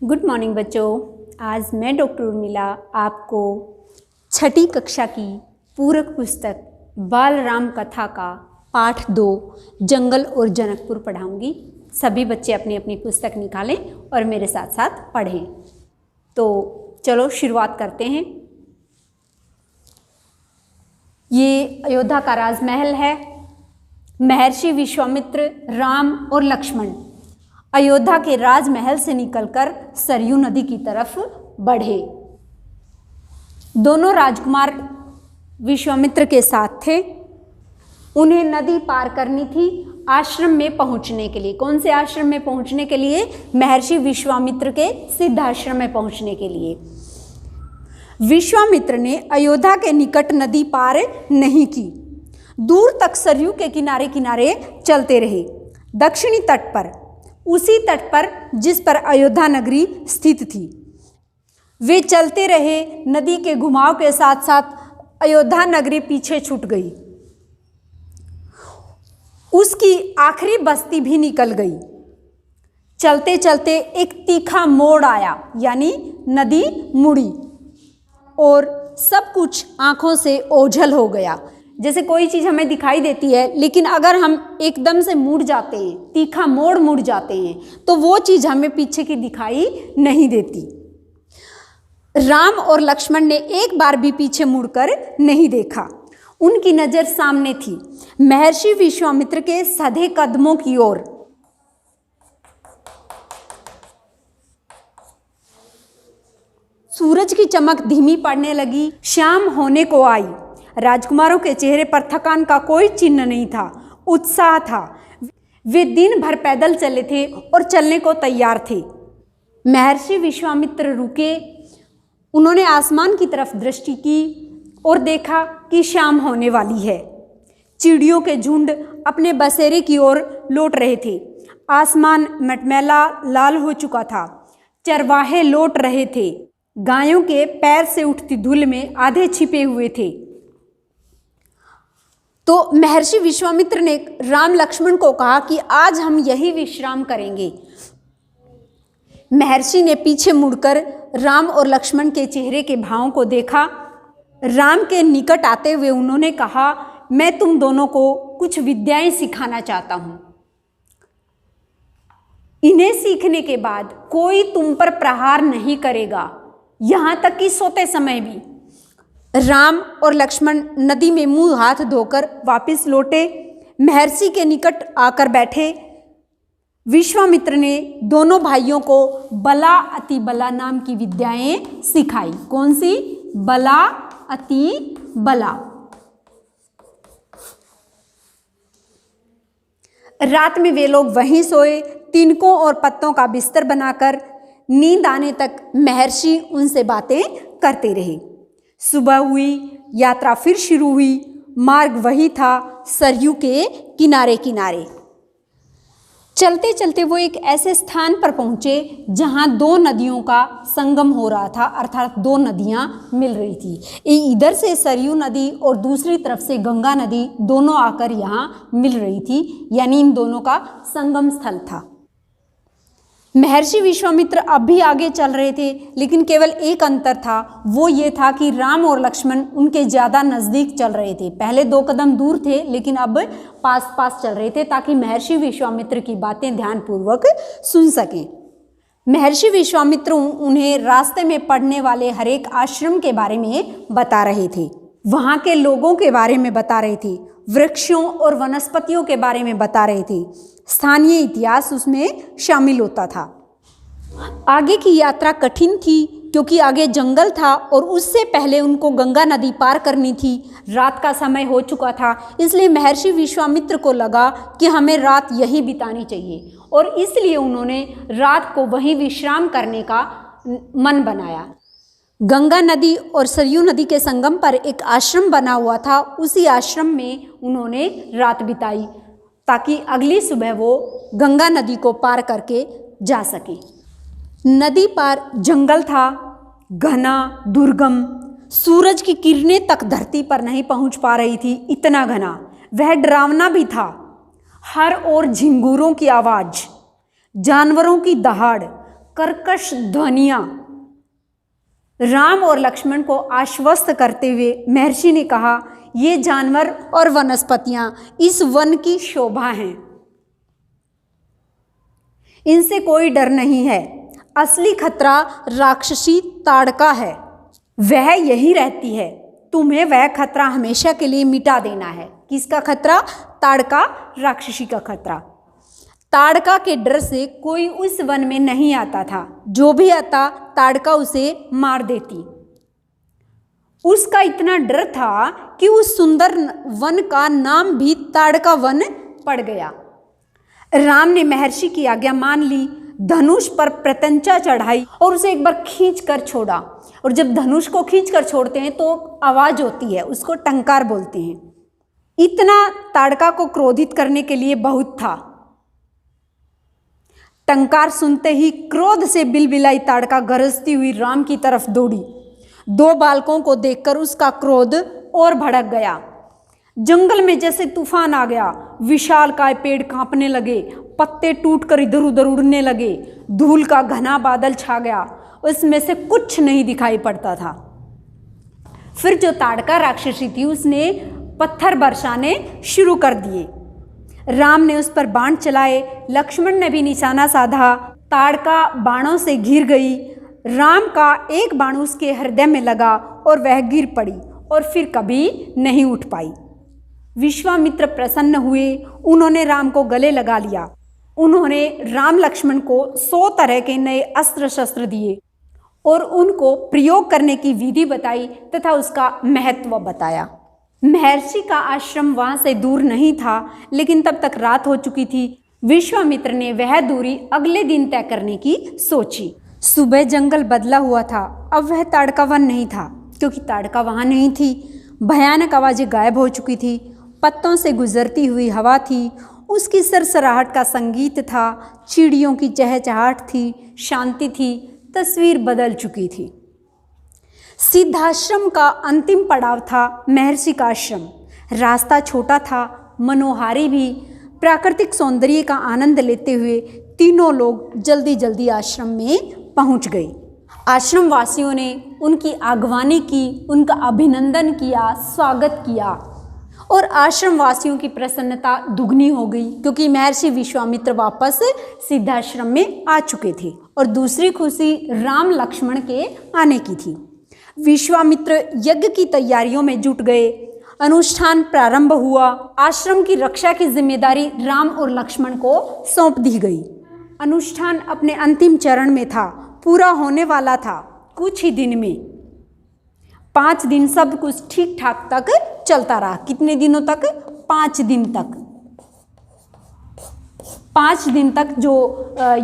Good morning बच्चों। आज मैं डॉक्टर उर्मिला आपको छठी कक्षा की पूरक पुस्तक बाल राम कथा का पाठ 2 जंगल और जनकपुर पढ़ाऊंगी। सभी बच्चे अपनी अपनी पुस्तक निकालें और मेरे साथ साथ पढ़ें। तो चलो शुरुआत करते हैं। ये अयोध्या का राजमहल है। महर्षि विश्वामित्र, राम और लक्ष्मण अयोध्या के राजमहल से निकलकर सरयू नदी की तरफ बढ़े। दोनों राजकुमार विश्वामित्र के साथ थे। उन्हें नदी पार करनी थी आश्रम में पहुंचने के लिए। कौन से आश्रम में पहुंचने के लिए? महर्षि विश्वामित्र के सिद्धाश्रम में पहुंचने के लिए। विश्वामित्र ने अयोध्या के निकट नदी पार नहीं की। दूर तक सरयू के किनारे किनारे चलते रहे। दक्षिणी तट पर, उसी तट पर जिस पर अयोध्या नगरी स्थित थी, वे चलते रहे। नदी के घुमाव के साथ साथ अयोध्या नगरी पीछे छूट गई। उसकी आखिरी बस्ती भी निकल गई। चलते चलते एक तीखा मोड़ आया, यानी नदी मुड़ी और सब कुछ आंखों से ओझल हो गया। जैसे कोई चीज़ हमें दिखाई देती है, लेकिन अगर हम एकदम से मुड़ जाते हैं, तीखा मोड़ मुड़ जाते हैं, तो वो चीज़ हमें पीछे की दिखाई नहीं देती। राम और लक्ष्मण ने एक बार भी पीछे मुड़कर नहीं देखा। उनकी नज़र सामने थी, महर्षि विश्वामित्र के सधे कदमों की ओर। सूरज की चमक धीमी पड़ने लगी। शाम होने को आई। राजकुमारों के चेहरे पर थकान का कोई चिन्ह नहीं था, उत्साह था। वे दिन भर पैदल चले थे और चलने को तैयार थे। महर्षि विश्वामित्र रुके। उन्होंने आसमान की तरफ दृष्टि की और देखा कि शाम होने वाली है। चिड़ियों के झुंड अपने बसेरे की ओर लौट रहे थे। आसमान मटमैला लाल हो चुका था। चरवाहे लौट रहे थे। गायों के पैर से उठती धूल में आधे छिपे हुए थे। तो महर्षि विश्वामित्र ने राम लक्ष्मण को कहा कि आज हम यही विश्राम करेंगे। महर्षि ने पीछे मुड़कर राम और लक्ष्मण के चेहरे के भावों को देखा। राम के निकट आते हुए उन्होंने कहा, मैं तुम दोनों को कुछ विद्याएं सिखाना चाहता हूं। इन्हें सीखने के बाद कोई तुम पर प्रहार नहीं करेगा, यहां तक कि सोते समय भी। राम और लक्ष्मण नदी में मुंह हाथ धोकर वापस लौटे। महर्षि के निकट आकर बैठे। विश्वामित्र ने दोनों भाइयों को बला अति बला नाम की विद्याएं सिखाई। कौन सी? बला अति बला। रात में वे लोग वहीं सोए, तिनकों और पत्तों का बिस्तर बनाकर। नींद आने तक महर्षि उनसे बातें करते रहे। सुबह हुई, यात्रा फिर शुरू हुई। मार्ग वही था, सरयू के किनारे किनारे। चलते चलते वो एक ऐसे स्थान पर पहुंचे जहां दो नदियों का संगम हो रहा था, अर्थात दो नदियां मिल रही थी। इधर से सरयू नदी और दूसरी तरफ से गंगा नदी दोनों आकर यहां मिल रही थी, यानी इन दोनों का संगम स्थल था। महर्षि विश्वामित्र अब भी आगे चल रहे थे, लेकिन केवल एक अंतर था। वो ये था कि राम और लक्ष्मण उनके ज़्यादा नज़दीक चल रहे थे। पहले 2 कदम दूर थे, लेकिन अब पास पास चल रहे थे, ताकि महर्षि विश्वामित्र की बातें ध्यानपूर्वक सुन सकें। महर्षि विश्वामित्र उन्हें रास्ते में पड़ने वाले हर एक आश्रम के बारे में बता रहे थे। वहाँ के लोगों के बारे में बता रहे थे। वृक्षों और वनस्पतियों के बारे में बता रहे थे। स्थानीय इतिहास उसमें शामिल होता था। आगे की यात्रा कठिन थी, क्योंकि आगे जंगल था और उससे पहले उनको गंगा नदी पार करनी थी। रात का समय हो चुका था, इसलिए महर्षि विश्वामित्र को लगा कि हमें रात यहीं बितानी चाहिए, और इसलिए उन्होंने रात को वहीं विश्राम करने का मन बनाया। गंगा नदी और सरयू नदी के संगम पर एक आश्रम बना हुआ था। उसी आश्रम में उन्होंने रात बिताई, ताकि अगली सुबह वो गंगा नदी को पार करके जा सके। नदी पार जंगल था, घना, दुर्गम। सूरज की किरणें तक धरती पर नहीं पहुंच पा रही थी, इतना घना। वह डरावना भी था। हर ओर झिंगुरों की आवाज़, जानवरों की दहाड़, कर्कश ध्वनियां राम और लक्ष्मण को आश्वस्त करते हुए महर्षि ने कहा, ये जानवर और वनस्पतियां इस वन की शोभा हैं, इनसे कोई डर नहीं है। असली खतरा राक्षसी ताड़का है, वह यही रहती है। तुम्हें वह खतरा हमेशा के लिए मिटा देना है। किसका खतरा? ताड़का, राक्षसी का खतरा। ताड़का के डर से कोई उस वन में नहीं आता था, जो भी आता ताड़का उसे मार देती। उसका इतना डर था कि उस सुंदर वन का नाम भी ताड़का वन पड़ गया। राम ने महर्षि की आज्ञा मान ली, धनुष पर प्रत्यंचा चढ़ाई और उसे एक बार खींच कर छोड़ा। और जब धनुष को खींच कर छोड़ते हैं तो आवाज होती है, उसको टंकार बोलते हैं। इतना ताड़का को क्रोधित करने के लिए बहुत था। टंकार सुनते ही क्रोध से बिलबिलाई ताड़का गरजती हुई राम की तरफ दौड़ी। दो बालकों को देखकर उसका क्रोध और भड़क गया। जंगल में जैसे तूफान आ गया, विशालकाय पेड़ कांपने लगे, पत्ते टूटकर इधर उधर उड़ने लगे, धूल का घना बादल छा गया, उसमें से कुछ नहीं दिखाई पड़ता था। फिर जो ताड़का राक्षसी थी उसने पत्थर बरसाने शुरू कर दिए। राम ने उस पर बाण चलाए, लक्ष्मण ने भी निशाना साधा। ताड़का बाणों से घिर गई। राम का एक बाण उसके हृदय में लगा और वह गिर पड़ी और फिर कभी नहीं उठ पाई। विश्वामित्र प्रसन्न हुए, उन्होंने राम को गले लगा लिया। उन्होंने राम लक्ष्मण को 100 तरह के नए अस्त्र शस्त्र दिए और उनको प्रयोग करने की विधि बताई तथा उसका महत्व बताया। महर्षि का आश्रम वहां से दूर नहीं था, लेकिन तब तक रात हो चुकी थी। विश्वामित्र ने वह दूरी अगले दिन तय करने की सोची। सुबह जंगल बदला हुआ था, अब वह ताड़का वन नहीं था, क्योंकि ताड़का वहां नहीं थी। भयानक आवाजें गायब हो चुकी थी, पत्तों से गुजरती हुई हवा थी, उसकी सरसराहट का संगीत था, चिड़ियों की चहचहाट थी, शांति थी, तस्वीर बदल चुकी थी। सिद्धाश्रम का अंतिम पड़ाव था महर्षि का आश्रम। रास्ता छोटा था, मनोहारी भी। प्राकृतिक सौंदर्य का आनंद लेते हुए तीनों लोग जल्दी जल्दी आश्रम में पहुंच गए। आश्रम वासियों ने उनकी आगवानी की, उनका अभिनंदन किया, स्वागत किया और आश्रम वासियों की प्रसन्नता दुगनी हो गई, क्योंकि महर्षि विश्वामित्र वापस सिद्धाश्रम में आ चुके थे। और दूसरी खुशी राम लक्ष्मण के आने की थी। विश्वामित्र यज्ञ की तैयारियों में जुट गए। अनुष्ठान प्रारंभ हुआ। आश्रम की रक्षा की जिम्मेदारी राम और लक्ष्मण को सौंप दी गई। अनुष्ठान अपने अंतिम चरण में था, पूरा होने वाला था कुछ ही दिन में। 5 दिन सब कुछ ठीक ठाक तक चलता रहा। कितने दिनों तक? 5 दिन तक। 5 दिन तक जो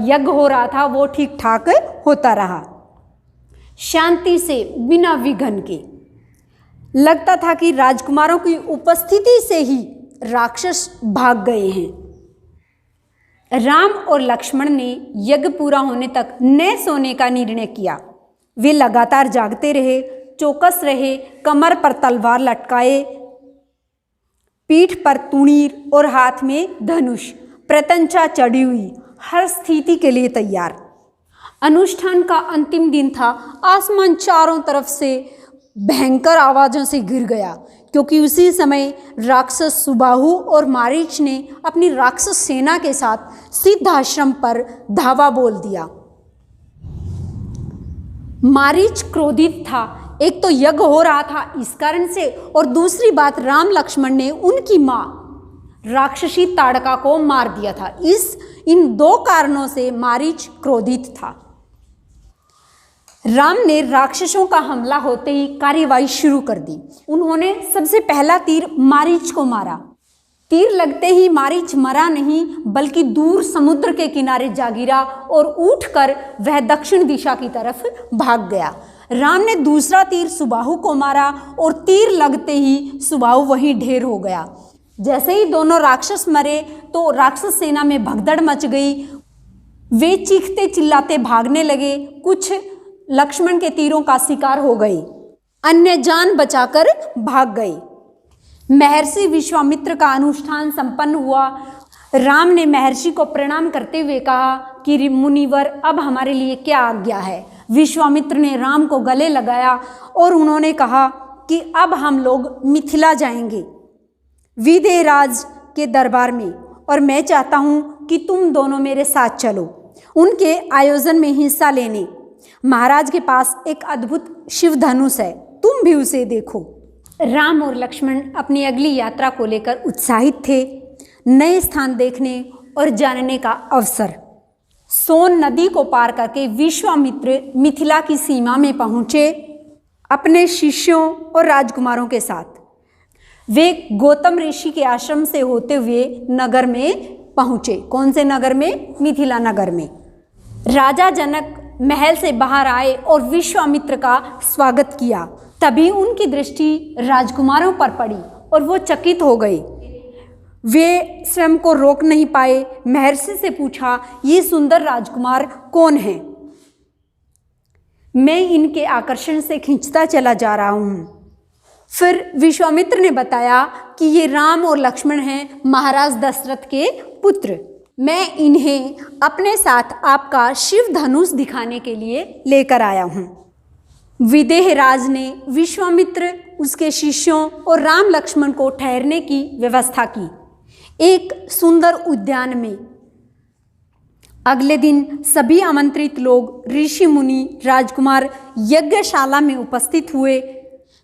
यज्ञ हो रहा था वो ठीक ठाक होता रहा, शांति से, बिना विघ्न के। लगता था कि राजकुमारों की उपस्थिति से ही राक्षस भाग गए हैं। राम और लक्ष्मण ने यज्ञ पूरा होने तक न सोने का निर्णय किया। वे लगातार जागते रहे, चौकस रहे, कमर पर तलवार लटकाए, पीठ पर तुणीर और हाथ में धनुष, प्रत्यंचा चढ़ी हुई, हर स्थिति के लिए तैयार। अनुष्ठान का अंतिम दिन था। आसमान चारों तरफ से भयंकर आवाजों से घिर गया, क्योंकि उसी समय राक्षस सुबाहु और मारीच ने अपनी राक्षस सेना के साथ सिद्धाश्रम पर धावा बोल दिया। मारीच क्रोधित था। एक तो यज्ञ हो रहा था इस कारण से, और दूसरी बात राम लक्ष्मण ने उनकी मां राक्षसी ताड़का को मार दिया था। इन 2 कारणों से मारीच क्रोधित था। राम ने राक्षसों का हमला होते ही कार्यवाही शुरू कर दी। उन्होंने सबसे पहला तीर मारीच को मारा। तीर लगते ही मारीच मरा नहीं, बल्कि दूर समुद्र के किनारे जा गिरा और उठकर वह दक्षिण दिशा की तरफ भाग गया। राम ने दूसरा तीर सुबाहु को मारा और तीर लगते ही सुबाहु वहीं ढेर हो गया। जैसे ही दोनों राक्षस मरे तो राक्षस सेना में भगदड़ मच गई। वे चीखते चिल्लाते भागने लगे। कुछ लक्ष्मण के तीरों का शिकार हो गए, अन्य जान बचाकर भाग गए। महर्षि विश्वामित्र का अनुष्ठान संपन्न हुआ। राम ने महर्षि को प्रणाम करते हुए कहा, कि मुनिवर अब हमारे लिए क्या आज्ञा है। विश्वामित्र ने राम को गले लगाया और उन्होंने कहा कि अब हम लोग मिथिला जाएंगे विदेहराज के दरबार में, और मैं चाहता हूँ कि तुम दोनों मेरे साथ चलो उनके आयोजन में हिस्सा लेने। महाराज के पास एक अद्भुत शिव धनुष है, तुम भी उसे देखो। राम और लक्ष्मण अपनी अगली यात्रा को लेकर उत्साहित थे। नए स्थान देखने और जानने का अवसर। सोन नदी को पार करके विश्वामित्र मिथिला की सीमा में पहुँचे अपने शिष्यों और राजकुमारों के साथ। वे गौतम ऋषि के आश्रम से होते हुए नगर में पहुँचे। कौन से नगर में? मिथिला नगर में। राजा जनक महल से बाहर आए और विश्वामित्र का स्वागत किया। तभी उनकी दृष्टि राजकुमारों पर पड़ी और वो चकित हो गए। वे स्वयं को रोक नहीं पाए। महर्षि से पूछा, ये सुंदर राजकुमार कौन हैं? मैं इनके आकर्षण से खींचता चला जा रहा हूँ। फिर विश्वामित्र ने बताया कि ये राम और लक्ष्मण हैं, महाराज दशरथ के पुत्र। मैं इन्हें अपने साथ आपका शिव धनुष दिखाने के लिए लेकर आया हूँ। विदेहराज ने विश्वामित्र, उसके शिष्यों और राम लक्ष्मण को ठहरने की व्यवस्था की एक सुंदर उद्यान में। अगले दिन सभी आमंत्रित लोग, ऋषि मुनि, राजकुमार यज्ञशाला में उपस्थित हुए।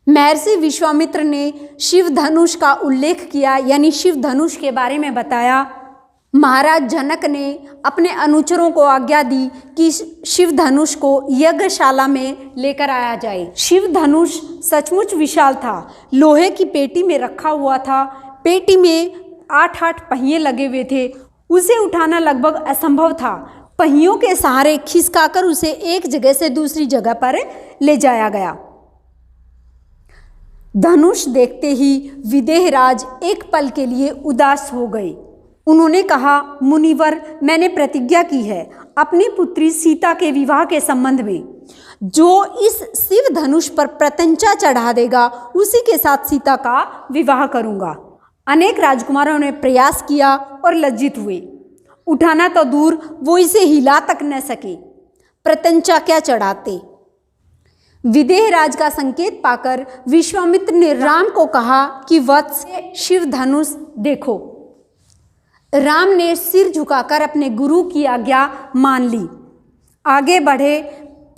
महर्षि विश्वामित्र ने शिव धनुष का उल्लेख किया, यानी शिव धनुष के बारे में बताया। महाराज जनक ने अपने अनुचरों को आज्ञा दी कि शिव धनुष को यज्ञशाला में लेकर आया जाए। शिव धनुष सचमुच विशाल था, लोहे की पेटी में रखा हुआ था। पेटी में 8-8 पहिए लगे हुए थे। उसे उठाना लगभग असंभव था। पहियों के सहारे खिसकाकर उसे एक जगह से दूसरी जगह पर ले जाया गया। धनुष देखते ही विदेहराज एक पल के लिए उदास हो गए। उन्होंने कहा, मुनिवर, मैंने प्रतिज्ञा की है अपनी पुत्री सीता के विवाह के संबंध में। जो इस शिव धनुष पर प्रत्यंचा चढ़ा देगा उसी के साथ सीता का विवाह करूंगा। अनेक राजकुमारों ने प्रयास किया और लज्जित हुए। उठाना तो दूर, वो इसे हिला तक न सके, प्रत्यंचा क्या चढ़ाते। विदेहराज का संकेत पाकर विश्वामित्र ने राम को कहा कि वत्स, शिव धनुष देखो। राम ने सिर झुकाकर अपने गुरु की आज्ञा मान ली। आगे बढ़े,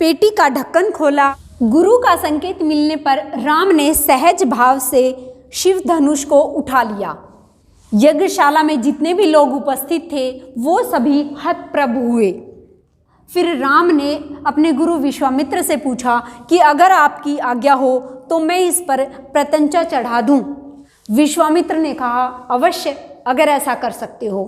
पेटी का ढक्कन खोला। गुरु का संकेत मिलने पर राम ने सहज भाव से शिव धनुष को उठा लिया। यज्ञशाला में जितने भी लोग उपस्थित थे वो सभी हतप्रभ हुए। फिर राम ने अपने गुरु विश्वामित्र से पूछा कि अगर आपकी आज्ञा हो तो मैं इस पर प्रत्यंचा चढ़ा दूं। विश्वामित्र ने कहा, अवश्य, अगर ऐसा कर सकते हो।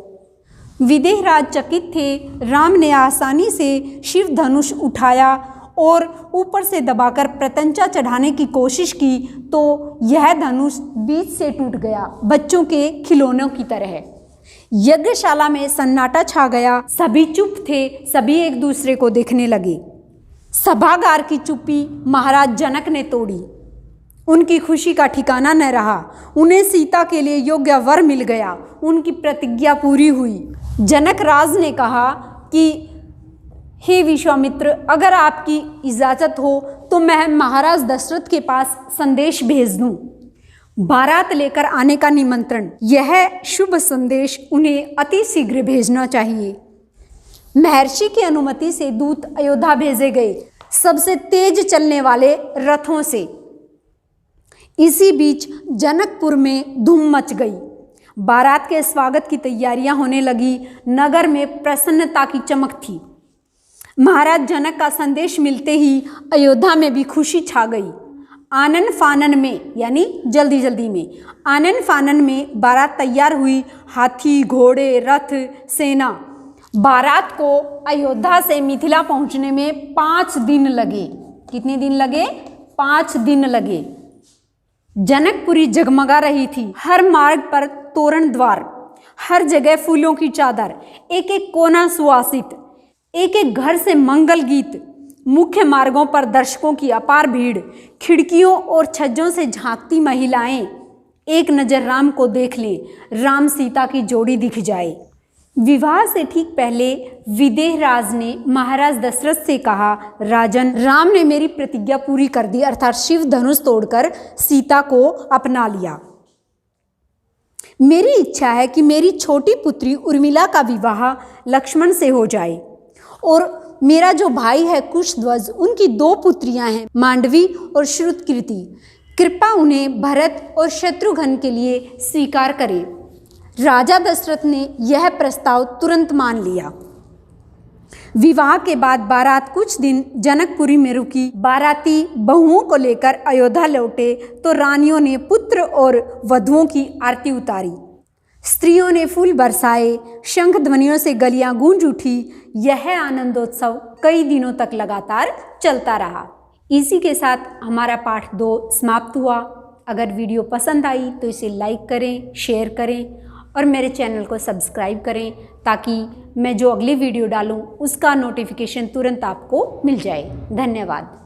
विदेहराज चकित थे। राम ने आसानी से शिव धनुष उठाया और ऊपर से दबाकर प्रत्यंचा चढ़ाने की कोशिश की तो यह धनुष बीच से टूट गया, बच्चों के खिलौनों की तरह। यज्ञशाला में सन्नाटा छा गया। सभी चुप थे, सभी एक दूसरे को देखने लगे। सभागार की चुप्पी महाराज जनक ने तोड़ी। उनकी खुशी का ठिकाना न रहा। उन्हें सीता के लिए योग्य वर मिल गया। उनकी प्रतिज्ञा पूरी हुई। जनक राज ने कहा कि हे विश्वामित्र, अगर आपकी इजाज़त हो तो मैं महाराज दशरथ के पास संदेश भेज दूं, बारात लेकर आने का निमंत्रण। यह शुभ संदेश उन्हें अति शीघ्र भेजना चाहिए। महर्षि की अनुमति से दूत अयोध्या भेजे गए, सबसे तेज चलने वाले रथों से। इसी बीच जनकपुर में धूम मच गई। बारात के स्वागत की तैयारियां होने लगी। नगर में प्रसन्नता की चमक थी। महाराज जनक का संदेश मिलते ही अयोध्या में भी खुशी छा गई। आनन फानन में, यानी जल्दी जल्दी में, आनन फानन में बारात तैयार हुई। हाथी, घोड़े, रथ, सेना। बारात को अयोध्या से मिथिला पहुंचने में 5 दिन लगे। कितने दिन लगे? 5 दिन लगे। जनकपुरी जगमगा रही थी। हर मार्ग पर तोरण द्वार, हर जगह फूलों की चादर, एक एक कोना सुवासित, एक एक घर से मंगल गीत। मुख्य मार्गों पर दर्शकों की अपार भीड़। खिड़कियों और छज्जों से झांकती महिलाएं। एक नज़र राम को देख लें, राम सीता की जोड़ी दिख जाए। विवाह से ठीक पहले विदेहराज ने महाराज दशरथ से कहा, राजन, राम ने मेरी प्रतिज्ञा पूरी कर दी, अर्थात शिव धनुष तोड़कर सीता को अपना लिया। मेरी इच्छा है कि मेरी छोटी पुत्री उर्मिला का विवाह लक्ष्मण से हो जाए और मेरा जो भाई है कुशध्वज, उनकी 2 पुत्रियां हैं मांडवी और श्रुतकीर्ति, कृपा उन्हें भरत और शत्रुघ्न के लिए स्वीकार करें। राजा दशरथ ने यह प्रस्ताव तुरंत मान लिया। विवाह के बाद बारात कुछ दिन जनकपुरी में रुकी। बाराती बहुओं को लेकर अयोध्या लौटे तो रानियों ने पुत्र और वधुओं की आरती उतारी। स्त्रियों ने फूल बरसाए, शंख ध्वनियों से गलियां गूंज उठी। यह आनंदोत्सव कई दिनों तक लगातार चलता रहा। इसी के साथ हमारा पाठ 2 समाप्त हुआ। अगर वीडियो पसंद आई तो इसे लाइक करें, शेयर करें और मेरे चैनल को सब्सक्राइब करें ताकि मैं जो अगली वीडियो डालूं उसका नोटिफिकेशन तुरंत आपको मिल जाए। धन्यवाद।